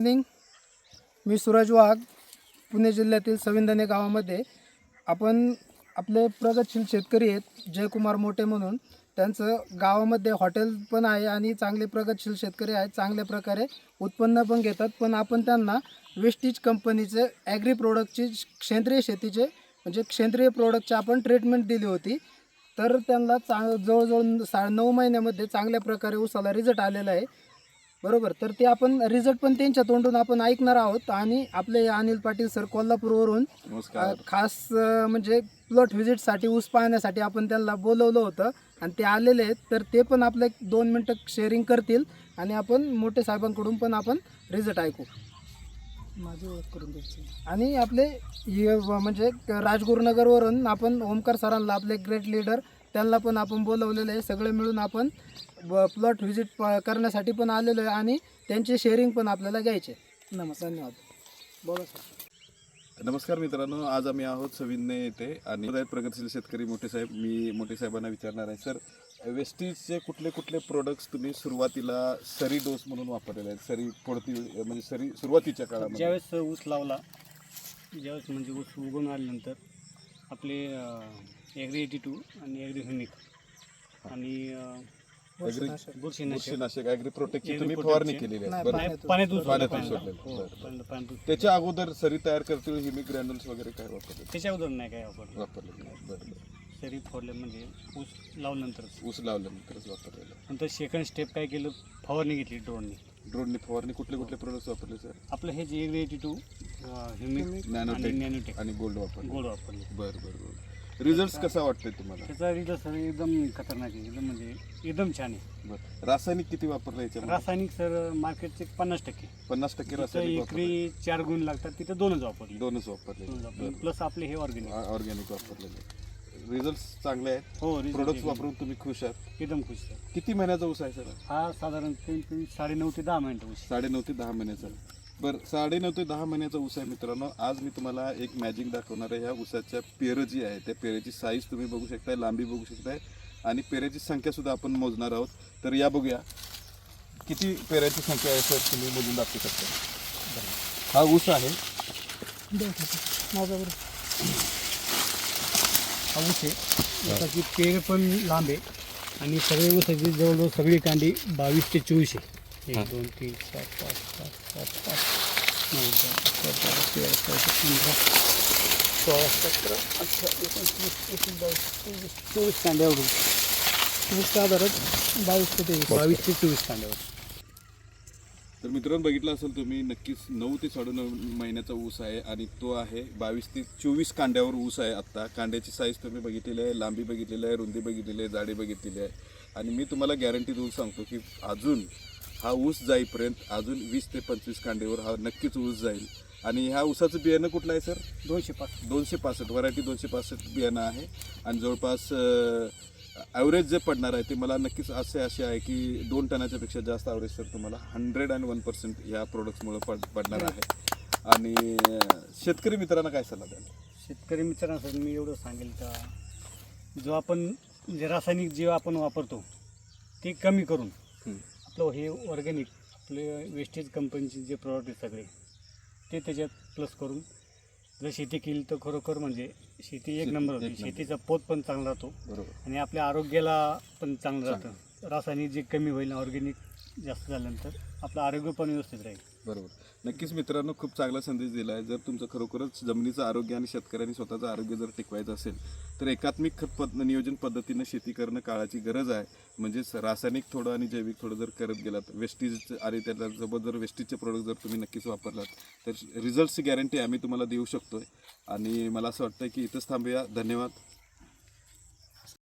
Morning. मी सूरज वाघ, पुणे जिल्ह्यातील सविंदने गावामध्ये. आपण आपले प्रगतशील शेतकरी आहेत जयकुमार मोठे म्हणून. त्यांचं गावामध्ये हॉटेल पण आहे आणि चांगले प्रगतशील शेतकरी आहेत, चांगल्या प्रकारे उत्पन्न पण घेतात. पण आपण त्यांना वेस्टीज कंपनीचे ॲग्री प्रोडक्टची सेंद्रिय शेतीचे म्हणजे सेंद्रिय प्रोडक्टची आपण ट्रीटमेंट दिली होती. तर त्यांना जवळजवळ 9 महिन्यामध्ये चांगल्या प्रकारे ऊसाला रिझल्ट आलेला आहे. बरोबर. तर ते आपण रिझल्ट पण त्यांच्या तोंडून आपण ऐकणार आहोत. आणि आपले अनिल पाटील सर कोल्हापूरवरून खास म्हणजे प्लॉट व्हिजिटसाठी ऊस पाहण्यासाठी आपण त्यांना बोलवलं होतं आणि ते आलेले आहेत. तर ते पण आपलं 2 मिनटं शेअरिंग करतील आणि आपण मोठे साहेबांकडून पण आपण रिझल्ट ऐकू. माझी ओळख करून द्यायची. आणि आपले म्हणजे राजगुरुनगरवरून आपण ओमकार सरांना, आपले ग्रेट लीडर, त्यांना पण आपण बोलवलेलं आहे. सगळे मिळून आपण प्लॉट व्हिजिट करण्यासाठी पण आलेलो आहे आणि त्यांचे शेअरिंग पण आपल्याला घ्यायचे. धन्यवाद. बोला सर. नमस्कार मित्रांनो, आज आम्ही आहोत सविन्ने येथे आणि प्रगतशील शेतकरी मोठे साहेब. मी मोठे साहेबांना विचारणार आहे, सर वेस्टीजचे कुठले कुठले प्रोडक्ट्स तुम्ही सुरुवातीला सरी डोस म्हणून वापरलेले आहेत? सरी फोडती म्हणजे सरी सुरुवातीच्या काळामध्ये ज्यावेळेस ऊस लावला, ज्यावेळेस म्हणजे ऊस उगवून आल्यानंतर आपले ॲग्री 82 आणि ॲग्री ह्युमिक आणि बुरशीनाशक ॲग्री प्रोटेक्टची तुम्ही फवारणी केलेली आहे? पाण्यातून सोडलेलं. त्याच्या अगोदर सरी तयार करते हिमिक ग्रॅन्युल्स वगैरे काय वापरले? त्याच्या अगोदर नाही काय वापरले नाही. बरं. सरी फोडले म्हणजे ऊस लावल्यानंतरच वापरलेलं. नंतर सेकंड स्टेप काय केलं, फवारणी घेतली ड्रोनने फवारणी. कुठले कुठले प्रोडक्ट्स वापरले सर? आपलं हे जे ॲग्री 82 ह्युमिक आणि नॅनोटेक आणि गोल्ड वापरले. वापरले. बरं. रिझल्ट कसा वाटतंय तुम्हाला? त्याचा रिझल्ट सर एकदम खतरनाक आहे, एकदम म्हणजे एकदम छान आहे. बरं. रासायनिक किती वापरलं याच्यामध्ये? रासायनिक सर मार्केटचे 50%. 50% रासायनिक वापरलं. एकरी 4 गुण लागतात, तिथे 2च वापरले. 2च वापरले. प्लस आपले हे ऑर्गॅनिक वापरलेले. रिझल्ट चांगले आहेत. हो. प्रोडक्ट्स वापरून तुम्ही खुश आहात? एकदम खुश सर. किती महिन्याचा ऊस आहे सर? हा साधारण 9.5 ते 10 महिन्याचा ऊस. 9.5 ते 10 महिन्याचा. बरं, 9.5 ते 10 महिन्याचा ऊस आहे मित्रांनो. आज मी तुम्हाला एक मॅजिक दाखवणार आहे. ह्या ऊसाच्या पेरं जी आहे त्या पेरेची साईज तुम्ही बघू शकताय, लांबी बघू शकताय आणि पेरेची संख्या सुद्धा आपण मोजणार आहोत. तर या बघूया किती पेऱ्याची संख्या आहे सर, तुम्ही मोजून दाखवू शकता. हा ऊस आहे, हा ऊस आहे. ऊसाची पेर पण लांब आहे आणि सगळे ऊसाची जवळजवळ सगळी कांडी 22 ते 24 आहे. 1 2 3 4 5 6 7 8 9 10 11 12 13 14 15 16 17 18 19 20 24 कांड्यावर साधारण 22 ते 24 कांड्यावर. तर मित्रांनो, बघितलं असेल तुम्ही नक्कीच 9 ते 9.5 महिन्याचा ऊस आहे आणि तो आहे 22 ते 24 कांड्यावर ऊस आहे. आत्ता कांड्याची साईज तुम्ही बघितलेली आहे, लांबी बघितलेली आहे, रुंदी बघितलेली आहे, जाडी बघितलेली आहे. आणि मी तुम्हाला गॅरंटी देऊन सांगतो की अजून हा ऊस जाईपर्यंत अजून 20 ते 25 कांड्यावर हा नक्कीच ऊस जाईल. आणि ह्या ऊसाचं बियाणं कुठलं आहे सर? 265 व्हरायटी 265 बियाणं आहे. आणि जवळपास ॲव्हरेज जे पडणार आहे ते मला नक्कीच असे आहे की 2 टनाच्या पेक्षा जास्त ॲव्हरेज सर तुम्हाला 101% या प्रोडक्ट्समुळे पडणार आहे. आणि शेतकरी मित्रांना काय सल्ला द्याल? शेतकरी मित्रांसाठी मी एवढं सांगेल का, जो आपण जे रासायनिक जे आपण वापरतो ते कमी करून आपलं हे ऑर्गॅनिक आपले वेस्टेज कंपनीचे जे प्रॉडक्ट आहेत सगळे ते त्याच्यात प्लस करून जर शेती केली तर खरोखर म्हणजे शेती एक नंबर होती. शेतीचा पोत पण चांगला राहतो. बरोबर. आणि आपल्या आरोग्याला पण चांगलं राहतं. रासायनिक जे कमी होईल, ऑर्गॅनिक जास्त झाल्यानंतर आपलं आरोग्य पण व्यवस्थित राहील. बरोबर. नक्कीच मित्रांनो, खूप चांगला संदेश दिला आहे. जर तुमचं खरोखरच जमिनीचं आरोग्य आणि शेतकऱ्यांनी स्वतःचं आरोग्य जर टिकवायचं असेल तर एकात्मिक खत नियोजन पद्धतीनं शेती करणं काळाची गरज आहे. म्हणजेच रासायनिक थोडं आणि जैविक थोडं जर करत गेलात, वेस्टीज आणि त्याच्यासोबत जर वेस्टीजचे प्रोडक्ट जर तुम्ही नक्कीच वापरलात तर रिझल्टची गॅरंटी आम्ही तुम्हाला देऊ शकतो. आणि मला असं वाटतं की इथंच थांबूया. धन्यवाद.